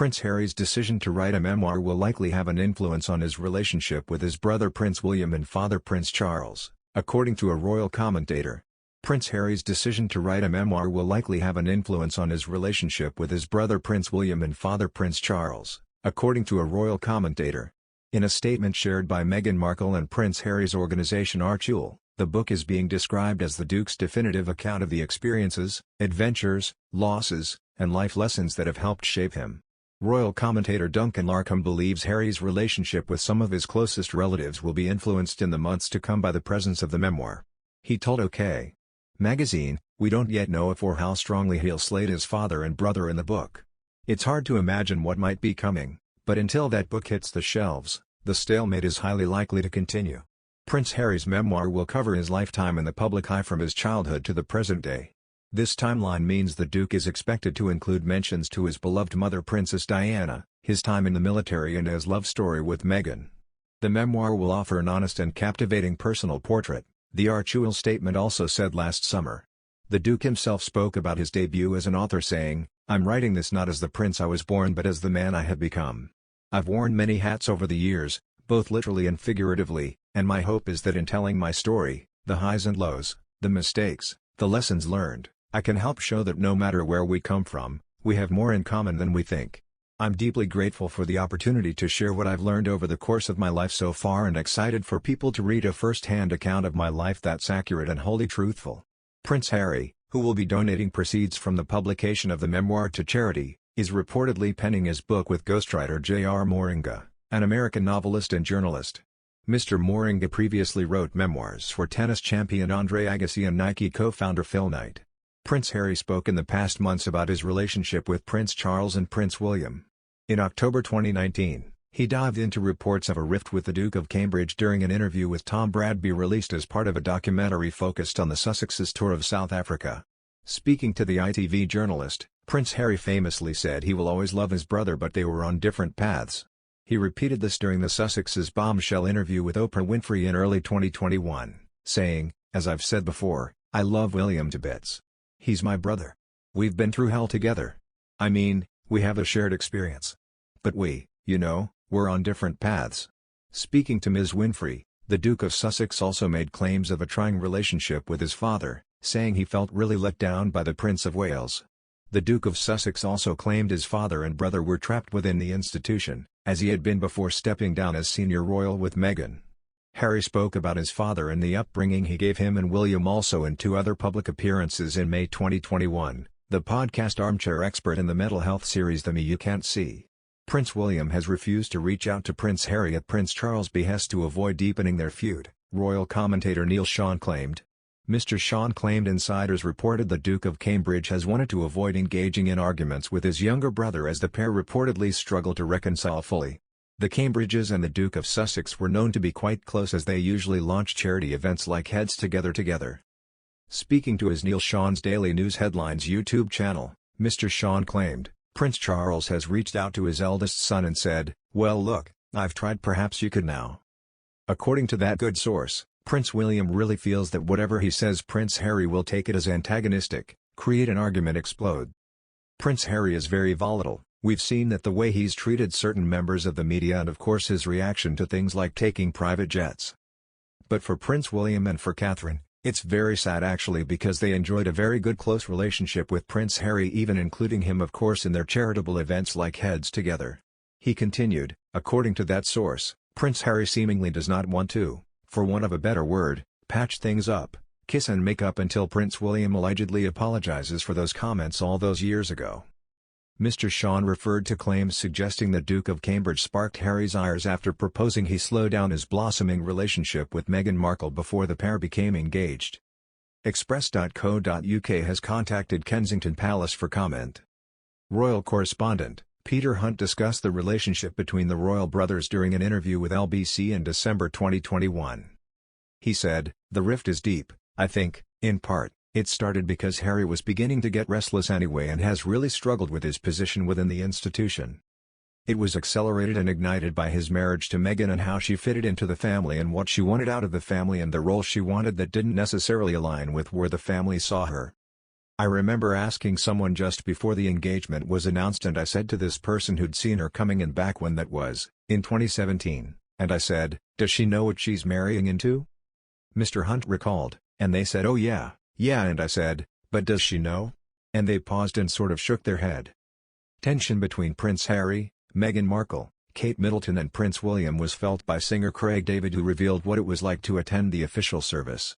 Prince Harry's decision to write a memoir will likely have an influence on his relationship with his brother Prince William and father Prince Charles, according to a royal commentator. Prince Harry's decision to write a memoir will likely have an influence on his relationship with his brother Prince William and father Prince Charles, according to a royal commentator. In a statement shared by Meghan Markle and Prince Harry's organization Archewell, the book is being described as the Duke's definitive account of the experiences, adventures, losses, and life lessons that have helped shape him. Royal commentator Duncan Larcombe believes Harry's relationship with some of his closest relatives will be influenced in the months to come by the presence of the memoir. He told OK! Magazine, "We don't yet know if or how strongly he'll slate his father and brother in the book. It's hard to imagine what might be coming, but until that book hits the shelves, the stalemate is highly likely to continue." Prince Harry's memoir will cover his lifetime in the public eye from his childhood to the present day. This timeline means the Duke is expected to include mentions to his beloved mother Princess Diana, his time in the military and his love story with Meghan. The memoir will offer an honest and captivating personal portrait, the Archewell statement also said last summer. The Duke himself spoke about his debut as an author saying, "I'm writing this not as the prince I was born but as the man I have become. I've worn many hats over the years, both literally and figuratively, and my hope is that in telling my story, the highs and lows, the mistakes, the lessons learned, I can help show that no matter where we come from, we have more in common than we think. I'm deeply grateful for the opportunity to share what I've learned over the course of my life so far and excited for people to read a first-hand account of my life that's accurate and wholly truthful." Prince Harry, who will be donating proceeds from the publication of the memoir to charity, is reportedly penning his book with ghostwriter J.R. Moringa, an American novelist and journalist. Mr. Moringa previously wrote memoirs for tennis champion Andre Agassi and Nike co-founder Phil Knight. Prince Harry spoke in the past months about his relationship with Prince Charles and Prince William. In October 2019, he dived into reports of a rift with the Duke of Cambridge during an interview with Tom Bradby released as part of a documentary focused on the Sussexes' tour of South Africa. Speaking to the ITV journalist, Prince Harry famously said he will always love his brother but they were on different paths. He repeated this during the Sussexes' bombshell interview with Oprah Winfrey in early 2021, saying, "As I've said before, I love William to bits. He's my brother. We've been through hell together. I mean, we have a shared experience. But we're on different paths." Speaking to Ms. Winfrey, the Duke of Sussex also made claims of a trying relationship with his father, saying he felt really let down by the Prince of Wales. The Duke of Sussex also claimed his father and brother were trapped within the institution, as he had been before stepping down as senior royal with Meghan. Harry spoke about his father and the upbringing he gave him and William also in two other public appearances in May 2021, the podcast Armchair Expert in the mental health series The Me You Can't See. Prince William has refused to reach out to Prince Harry at Prince Charles' behest to avoid deepening their feud, royal commentator Neil Sean claimed. Mr. Sean claimed insiders reported the Duke of Cambridge has wanted to avoid engaging in arguments with his younger brother as the pair reportedly struggle to reconcile fully. The Cambridges and the Duke of Sussex were known to be quite close as they usually launch charity events like Heads Together. Speaking to his Neil Sean's Daily News Headlines YouTube channel, Mr. Sean claimed, Prince Charles has reached out to his eldest son and said, "Well look, I've tried, perhaps you could now." According to that good source, Prince William really feels that whatever he says Prince Harry will take it as antagonistic, create an argument, explode. Prince Harry is very volatile. We've seen that the way he's treated certain members of the media and of course his reaction to things like taking private jets. But for Prince William and for Catherine, it's very sad actually because they enjoyed a very good close relationship with Prince Harry, even including him of course in their charitable events like Heads Together. He continued, according to that source, Prince Harry seemingly does not want to, for want of a better word, patch things up, kiss and make up until Prince William allegedly apologizes for those comments all those years ago. Mr. Sean referred to claims suggesting the Duke of Cambridge sparked Harry's ires after proposing he slow down his blossoming relationship with Meghan Markle before the pair became engaged. Express.co.uk has contacted Kensington Palace for comment. Royal correspondent Peter Hunt discussed the relationship between the royal brothers during an interview with LBC in December 2021. He said, "The rift is deep, I think, in part. It started because Harry was beginning to get restless anyway and has really struggled with his position within the institution. It was accelerated and ignited by his marriage to Meghan and how she fitted into the family and what she wanted out of the family and the role she wanted that didn't necessarily align with where the family saw her. I remember asking someone just before the engagement was announced, and I said to this person who'd seen her coming in back when that was, in 2017, and I said, "Does she know what she's marrying into?" Mr. Hunt recalled, and they said, "Oh yeah, yeah," and I said, "But does she know?" And they paused and sort of shook their head. Tension between Prince Harry, Meghan Markle, Kate Middleton and Prince William was felt by singer Craig David, who revealed what it was like to attend the official service.